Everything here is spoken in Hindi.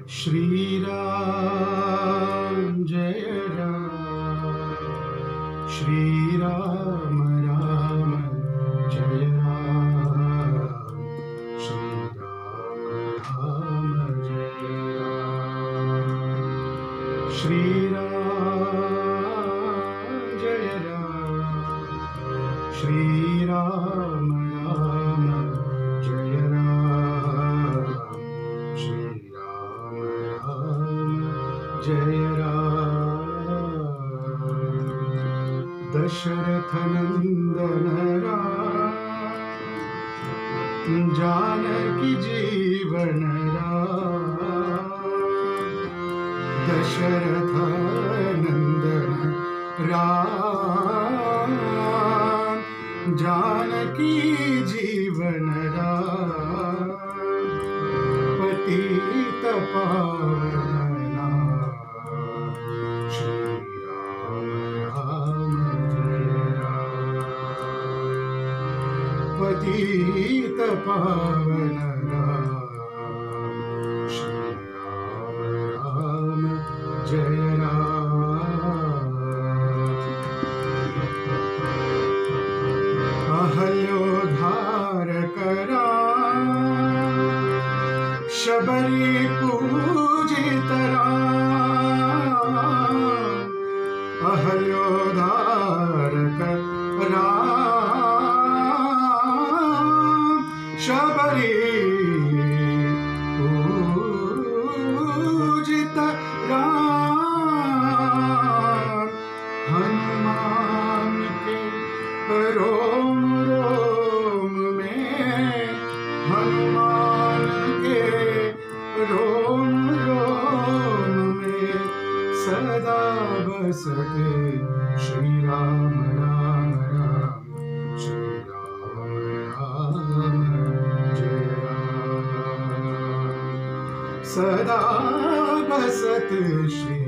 श्री राम जय राम, श्री राम राम जय राम, श्री राम राम जय राम, श्री राम जय राम, श्री राम राम जय राम, श्री राम राम जय राम। दशरथ नंदन राम, जानकी जीवन राम, दशरथ नंदन राम, जानकी जीवन राम, पतित पावन नाम, श्री राम राम जय राम, पतित पावन नाम, श्री राम राम जय राम। अहल्योद्धार करा, शबरी पूजित राम, अहल्योद्धार करा, शबरी पूजित राम, हनुमान के रोम रोम में, हनुमान के रोम रोम में सदा बसते श्री राम राम राम, श्री राम राम जय राम, सदा बसते श्री